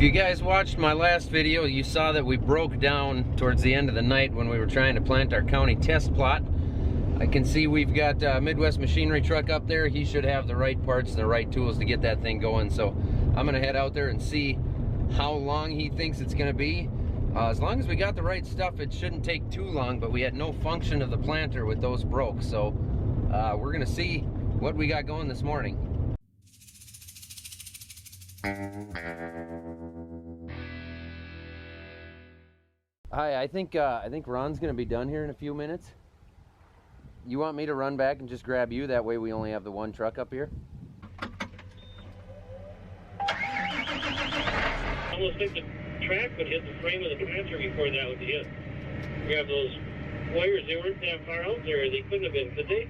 If you guys watched my last video, you saw that we broke down towards the end of the night when we were trying to plant our county test plot. I can see we've got Midwest machinery truck up there. He should have the right parts, the right tools to get that thing going. So I'm gonna head out there and see how long he thinks it's gonna be. As long as we got the right stuff, it shouldn't take too long, but we had no function of the planter with those broke. So we're gonna see what we got going this morning. Hi, I think Ron's gonna be done here in a few minutes. You want me to run back and just grab you? That way we only have the one truck up here. I almost think the track would hit the frame of the planter before that would hit. Grab those wires, they weren't that far out there. They couldn't have been, could they?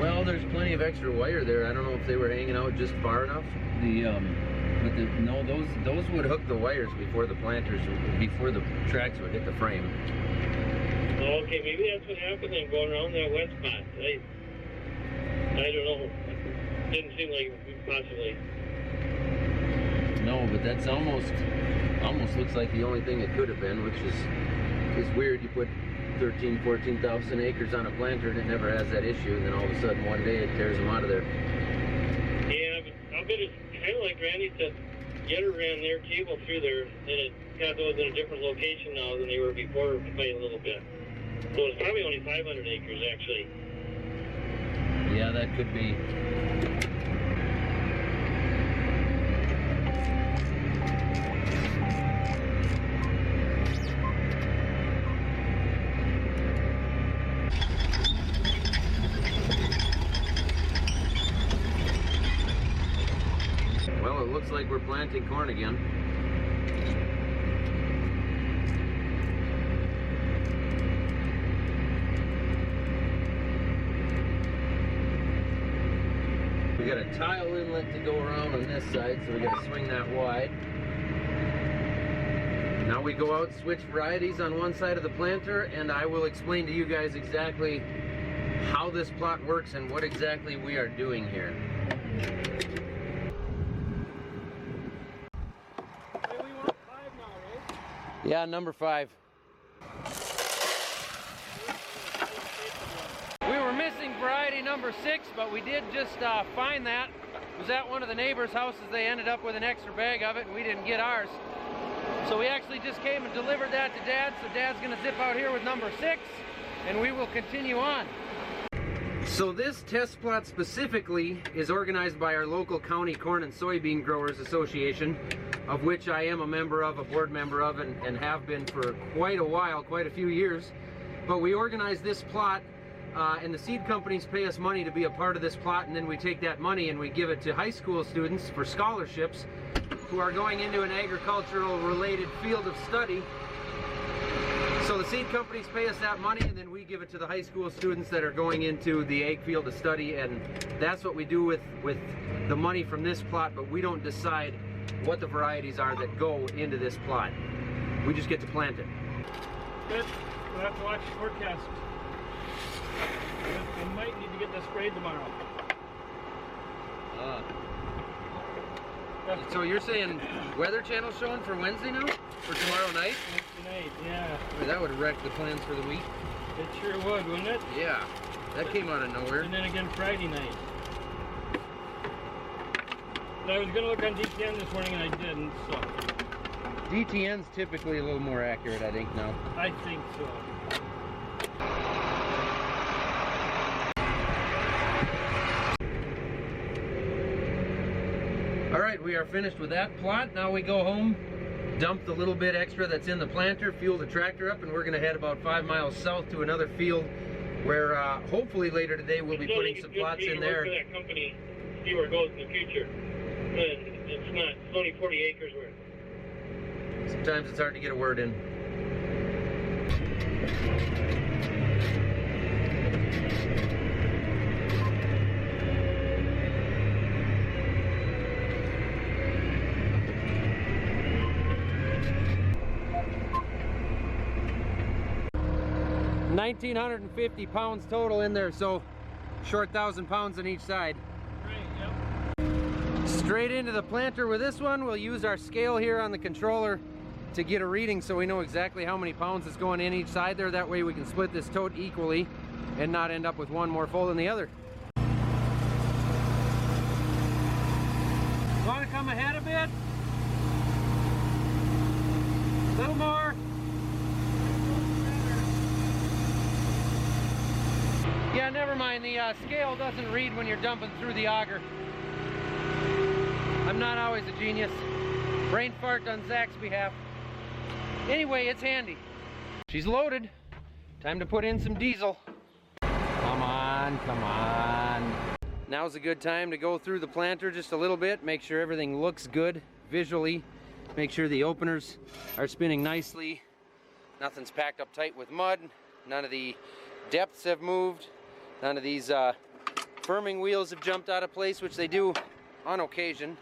Well, there's plenty of extra wire there. I don't know if they were hanging out just far enough. No, those would hook the wires before the planters, before the tracks would hit the frame. Oh, okay, maybe that's what happened then, going around that wet spot. I don't know. Didn't seem like possibly. No, but that's almost looks like the only thing it could have been, which is weird. You put 13,000, 14,000 acres on a planter and it never has that issue, and then all of a sudden one day it tears them out of there. Yeah, but I'll bet it's kind of like Randy said, Getter ran their cable through there, and it got those in a different location now than they were before by a little bit. So it's probably only 500 acres actually. Yeah, that could be. Well, it looks like we're planting corn again. We got a tile inlet to go around on this side, so we got to swing that wide. Now we go out, switch varieties on one side of the planter, and I will explain to you guys exactly how this plot works and what exactly we are doing here. Yeah, number 5. We were missing variety number 6, but we did just find that. It was at one of the neighbors' houses. They ended up with an extra bag of it, and we didn't get ours. So we actually just came and delivered that to Dad. So Dad's gonna zip out here with number 6, and we will continue on. So this test plot specifically is organized by our local county Corn and Soybean Growers Association, of which I am a member of, a board member of, and have been for quite a while, quite a few years. But we organize this plot, and the seed companies pay us money to be a part of this plot, and then we take that money and we give it to high school students for scholarships who are going into an agricultural related field of study. So the seed companies pay us that money, and then we give it to the high school students that are going into the ag field of study, and that's what we do with the money from this plot. But we don't decide what the varieties are that go into this plot. We just get to plant it. Good. We'll have to watch the forecast. We might need to get this sprayed tomorrow. So you're saying Weather Channel showing for Wednesday now? For tomorrow night? Wednesday night, yeah. Boy, that would wreck the plans for the week. It sure would, wouldn't it? Yeah, that came out of nowhere. And then again Friday night. But I was going to look on DTN this morning and I didn't, so. DTN's typically a little more accurate, I think, now. I think so. Alright, we are finished with that plot. Now we go home, dump the little bit extra that's in the planter, fuel the tractor up, and we're going to head about 5 miles south to another field where hopefully later today we'll be putting some plots in there. For that company, see where it goes in the future. It's only 40 acres worth. Sometimes it's hard to get a word in. $1,950 pounds total in there, so short 1,000 pounds on each side. Right, yep. Straight into the planter with this one. We'll use our scale here on the controller to get a reading so we know exactly how many pounds is going in each side there. That way we can split this tote equally and not end up with one more full than the other. Want to come ahead a bit? A little more. Yeah, never mind. The scale doesn't read when you're dumping through the auger. I'm not always a genius. Brain fart on Zach's behalf. Anyway, it's handy. She's loaded. Time to put in some diesel. Come on, come on. Now's a good time to go through the planter just a little bit, make sure everything looks good visually, make sure the openers are spinning nicely, nothing's packed up tight with mud, none of the depths have moved, none of these firming wheels have jumped out of place, which they do on occasion.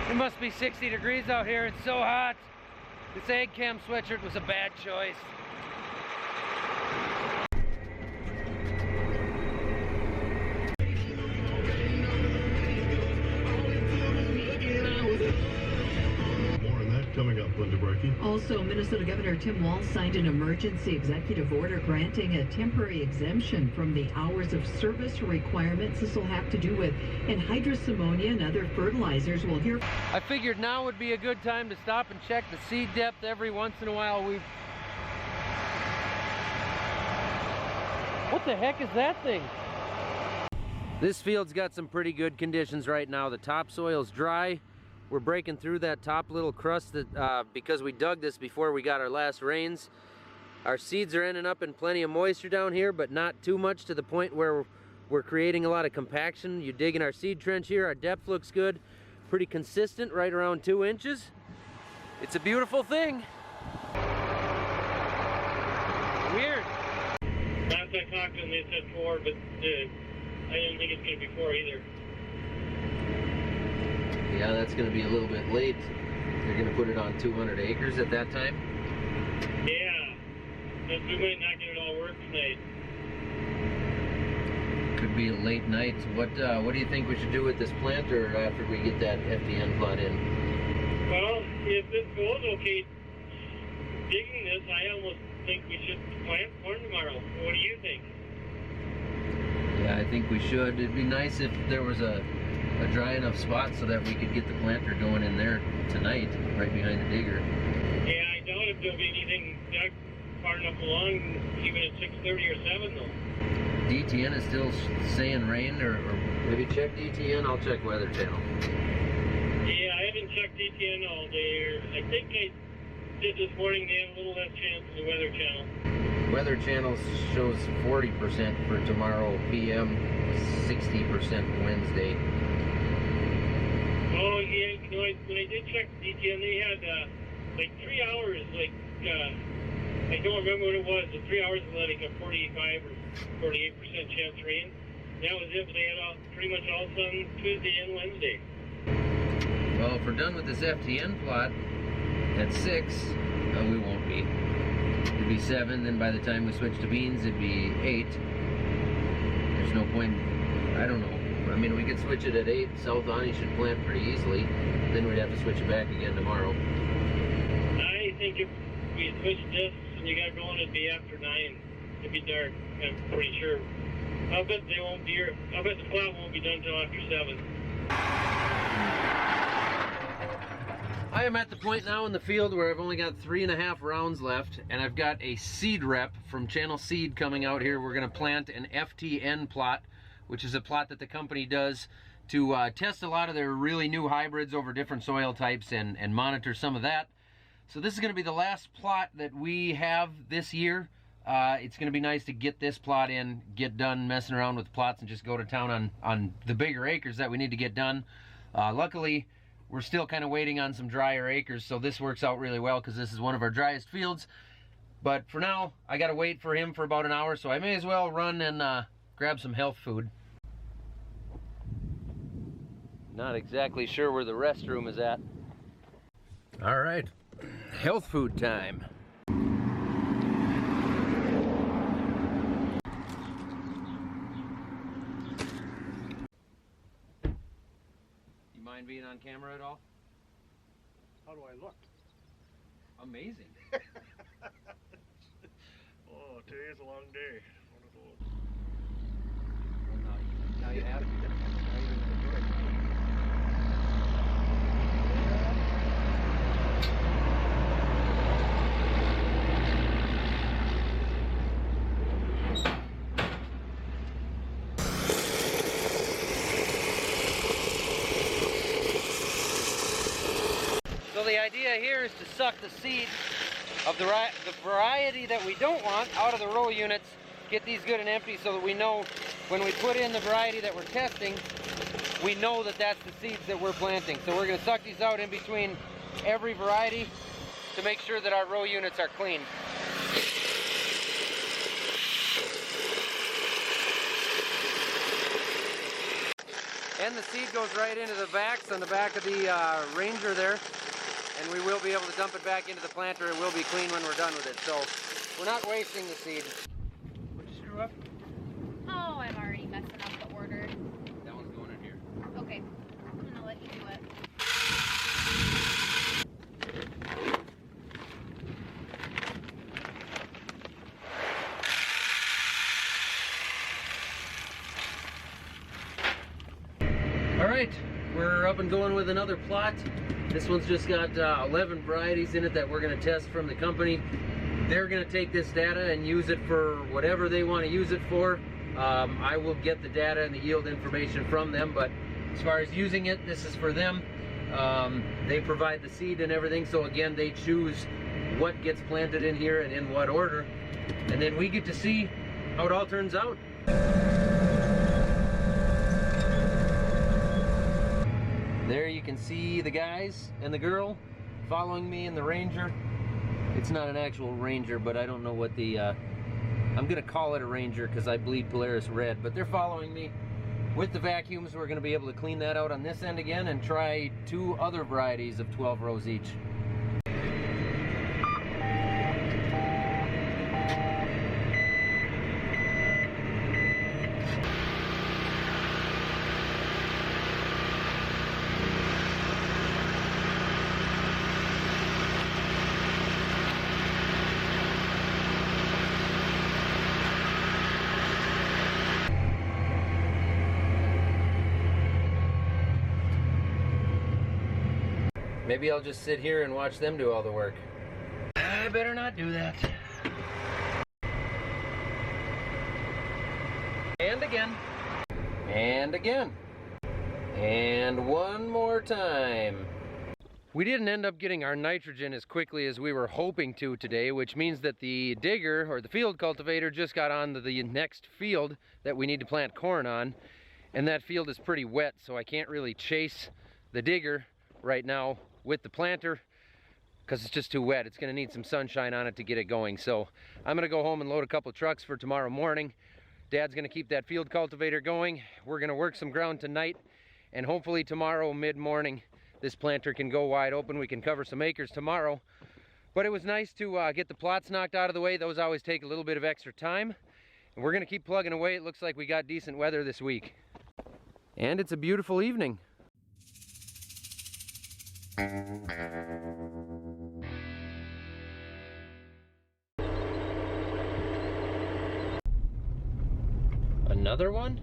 It must be 60 degrees out here, it's so hot. This AGCAM sweatshirt was a bad choice. Coming up, Linda Breaking. Also, Minnesota Governor Tim Walz signed an emergency executive order granting a temporary exemption from the hours of service requirements. This will have to do with anhydrous ammonia and other fertilizers. We'll hear. I figured now would be a good time to stop and check the seed depth every once in a while. What the heck is that thing? This field's got some pretty good conditions right now. The topsoil's dry. We're breaking through that top little crust that because we dug this before we got our last rains. Our seeds are ending up in plenty of moisture down here, but not too much to the point where we're creating a lot of compaction. You dig in our seed trench here, our depth looks good, pretty consistent, right around 2 inches. It's a beautiful thing. Weird. Last I talked to them, they said 4, but I didn't think it's going to be 4 either. Yeah, that's going to be a little bit late. They're going to put it on 200 acres at that time? Yeah. But we might not get it all worked tonight. Could be a late night. What do you think we should do with this planter after we get that FDN plot in? Well, if this goes okay, digging this, I almost think we should plant corn tomorrow. What do you think? Yeah, I think we should. It'd be nice if there was a dry enough spot so that we could get the planter going in there tonight, right behind the digger. Yeah, I doubt if there'll be anything dug far enough along, even at 6:30 or 7 though. DTN is still saying rain, or maybe check DTN, I'll check Weather Channel. Yeah, I haven't checked DTN all day. I think I did this morning, they have a little less chance in the Weather Channel. Weather Channel shows 40% for tomorrow PM, 60% Wednesday. Oh, yeah, you know, when I did check DTN, they had like 3 hours, I don't remember what it was, but 3 hours was like a 45 or 48% chance rain. That was it, but they had pretty much all sun Tuesday and Wednesday. Well, if we're done with this FTN plot at 6, we won't be. It'd be 7, then by the time we switch to beans, it'd be 8. There's no point, I don't know. I mean, we could switch it at 8. South Ani should plant pretty easily. Then we'd have to switch it back again tomorrow. I think if we switch this and you got going, it'd be after 9. It'd be dark, I'm pretty sure. I'll bet they won't be here. I'll bet the plot won't be done until after 7. I am at the point now in the field where I've only got 3.5 rounds left, and I've got a seed rep from Channel Seed coming out here. We're going to plant an FTN plot, which is a plot that the company does to test a lot of their really new hybrids over different soil types and monitor some of that. So this is going to be the last plot that we have this year. It's going to be nice to get this plot in, get done messing around with plots, and just go to town on the bigger acres that we need to get done. Luckily, we're still kind of waiting on some drier acres, so this works out really well because this is one of our driest fields. But for now, I got to wait for him for about an hour, so I may as well run and grab some health food. Not exactly sure where the restroom is at. All right, health food time. You mind being being on camera at all? How do I look? Amazing. Oh, today's a long day. One of those. Well, now you have to. Now you're in the good. So the idea here is to suck the seed of the variety that we don't want out of the row units, get these good and empty so that we know when we put in the variety that we're testing, we know that that's the seeds that we're planting. So we're going to suck these out in between every variety to make sure that our row units are clean. And the seed goes right into the backs on the back of the Ranger there. And we will be able to dump it back into the planter. It will be clean when we're done with it. So we're not wasting the seed. What'd you screw up? Oh, I'm already messing up the order. That one's going in here. Okay, I'm gonna let you do it. All right, we're up and going with another plot. This one's just got 11 varieties in it that we're going to test from the company. They're going to take this data and use it for whatever they want to use it for. I will get the data and the yield information from them, but as far as using it, this is for them. They provide the seed and everything, so again, they choose what gets planted in here and in what order, and then we get to see how it all turns out. There you can see the guys and the girl following me in the Ranger. It's not an actual Ranger, but I don't know what the, I'm gonna call it a Ranger because I bleed Polaris red, but they're following me with the vacuums. We're gonna be able to clean that out on this end again and try 2 other varieties of 12 rows each. Maybe I'll just sit here and watch them do all the work. I better not do that. And again. And again. And one more time. We didn't end up getting our nitrogen as quickly as we were hoping to today, which means that the digger, or the field cultivator, just got on to the next field that we need to plant corn on. And that field is pretty wet, so I can't really chase the digger right now with the planter because it's just too wet. It's going to need some sunshine on it to get it going. So I'm going to go home and load a couple trucks for tomorrow morning. Dad's going to keep that field cultivator going. We're going to work some ground tonight, and hopefully tomorrow mid-morning this planter can go wide open. We can cover some acres tomorrow. But it was nice to get the plots knocked out of the way. Those always take a little bit of extra time. And we're going to keep plugging away. It looks like we got decent weather this week. And it's a beautiful evening. Another one?